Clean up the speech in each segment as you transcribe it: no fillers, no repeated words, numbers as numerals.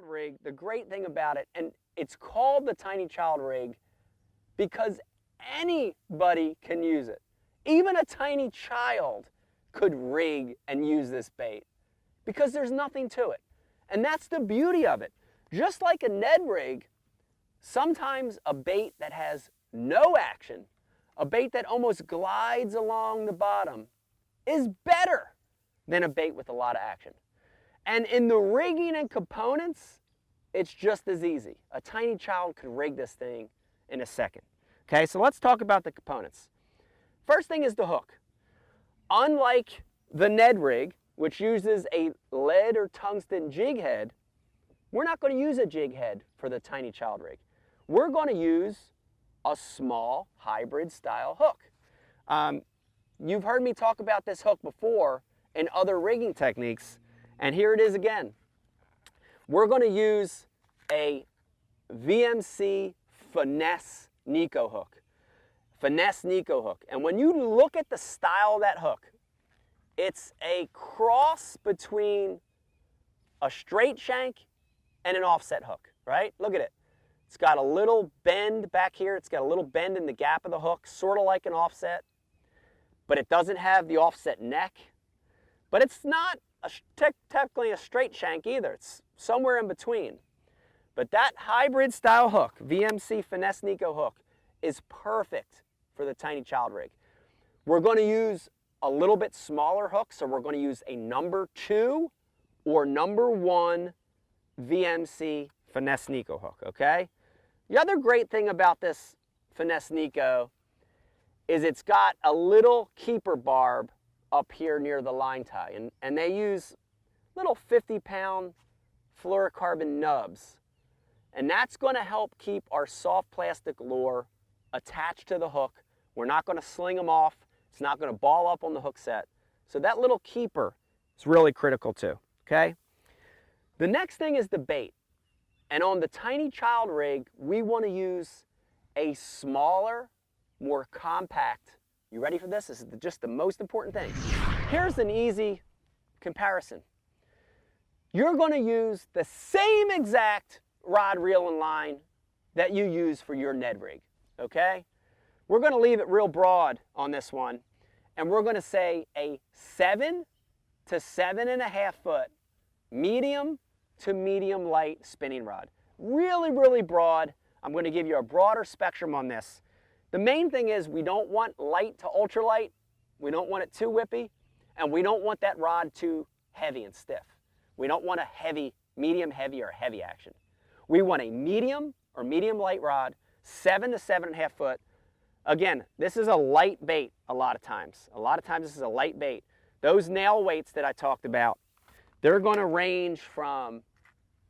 child rig, the great thing about it, and it's called the tiny child rig because anybody can use it. Even a tiny child could rig and use this bait because there's nothing to it. And that's the beauty of it. Just like a Ned rig, sometimes a bait that has no action, a bait that almost glides along the bottom, is better than a bait with a lot of action. And in the rigging and components, it's just as easy. A tiny child could rig this thing in a second. Okay, so let's talk about the components. First thing is the hook. Unlike the Ned rig, which uses a lead or tungsten jig head, we're not going to use a jig head for the tiny child rig. We're going to use a small hybrid style hook. You've heard me talk about this hook before in other rigging techniques, and here it is again. We're going to use a VMC Finesse Nico hook. Finesse Nico hook. And when you look at the style of that hook, it's a cross between a straight shank and an offset hook, right? Look at it. It's got a little bend back here. It's got a little bend in the gap of the hook, sort of like an offset, but it doesn't have the offset neck. But it's not technically a straight shank either. It's somewhere in between. But that hybrid style hook, VMC Finesse Nico hook, is perfect for the tiny child rig. We're going to use a little bit smaller hook, so we're going to use a number 2 or number 1 VMC Finesse Nico hook, okay? The other great thing about this Finesse Nico is it's got a little keeper barb up here near the line tie, and they use little 50-pound fluorocarbon nubs, and that's going to help keep our soft plastic lure attached to the hook. We're not going to sling them off. It's not going to ball up on the hook set. So that little keeper is really critical too, okay? The next thing is the bait. And on the tiny child rig, we want to use a smaller, more compact. You ready for this? This is just the most important thing. Here's an easy comparison. You're going to use the same exact rod, reel, and line that you use for your Ned rig, okay? We're going to leave it real broad on this one, and we're going to say a 7 to 7.5 foot medium to medium light spinning rod. Really, really broad. I'm going to give you a broader spectrum on this. The main thing is we don't want light to ultralight. We don't want it too whippy, and we don't want that rod too heavy and stiff. We don't want a heavy, medium heavy, or heavy action. We want a medium or medium light rod, 7 to 7.5 foot. Again, this is a light bait a lot of times. A lot of times this is a light bait. Those nail weights that I talked about, they're going to range from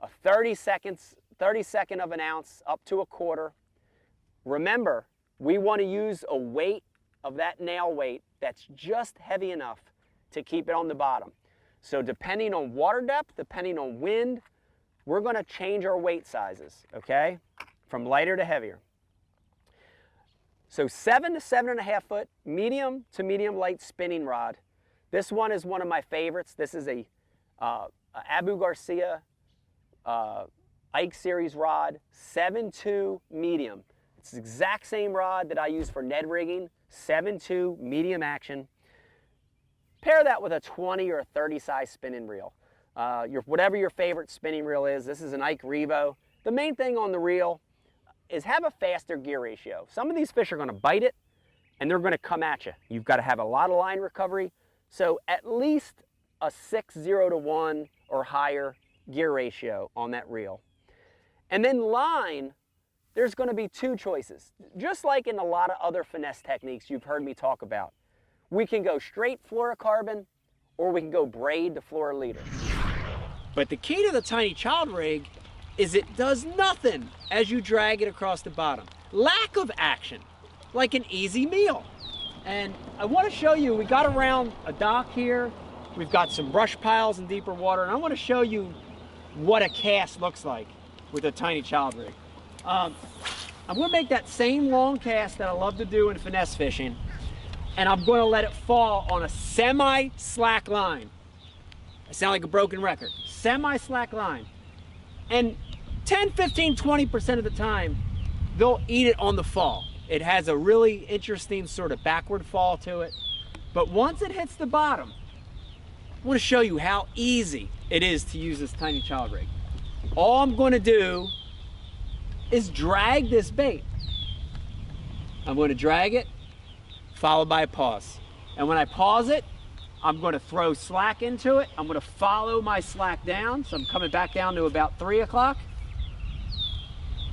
a 32nd of an ounce up to a quarter. Remember, we want to use a weight of that nail weight that's just heavy enough to keep it on the bottom. So depending on water depth, depending on wind, we're going to change our weight sizes, okay? From lighter to heavier. So 7 to 7.5 foot, medium to medium light spinning rod. This one is one of my favorites. This is a Abu Garcia Ike series rod, 7.2 medium. It's the exact same rod that I use for Ned rigging, 7.2 medium action. Pair that with a 20 or a 30 size spinning reel. Whatever your favorite spinning reel is. This is an Ike Revo. The main thing on the reel is have a faster gear ratio. Some of these fish are going to bite it and they're going to come at you. You've got to have a lot of line recovery. So at least a 6:0 to 1 or higher gear ratio on that reel. And then line, there's going to be 2 choices. Just like in a lot of other finesse techniques you've heard me talk about. We can go straight fluorocarbon or we can go braid to fluoro leader. But the key to the tiny child rig is it does nothing as you drag it across the bottom. Lack of action, like an easy meal. And I want to show you, we got around a dock here, we've got some brush piles in deeper water, and I want to show you what a cast looks like with a tiny child rig. I'm going to make that same long cast that I love to do in finesse fishing, and I'm going to let it fall on a semi-slack line. I sound like a broken record. Semi-slack line. And 10, 15, 20% of the time, they'll eat it on the fall. It has a really interesting sort of backward fall to it. But once it hits the bottom, I want to show you how easy it is to use this tiny child rig. All I'm going to do is drag this bait. I'm going to drag it, followed by a pause. And when I pause it, I'm going to throw slack into it. I'm going to follow my slack down. So I'm coming back down to about 3 o'clock.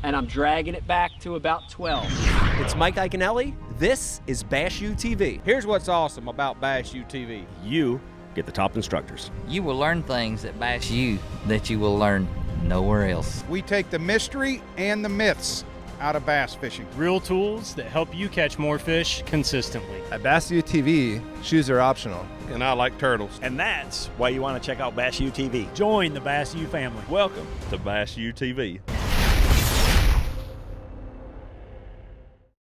And I'm dragging it back to about 12. It's Mike Iaconelli. This is Bass U TV. Here's what's awesome about Bass U TV. You get the top instructors. You will learn things at Bass U that you will learn nowhere else. We take the mystery and the myths out of bass fishing. Real tools that help you catch more fish consistently. At Bass U TV, shoes are optional. And I like turtles. And that's why you want to check out Bass U TV. Join the Bass U family. Welcome to Bass U TV.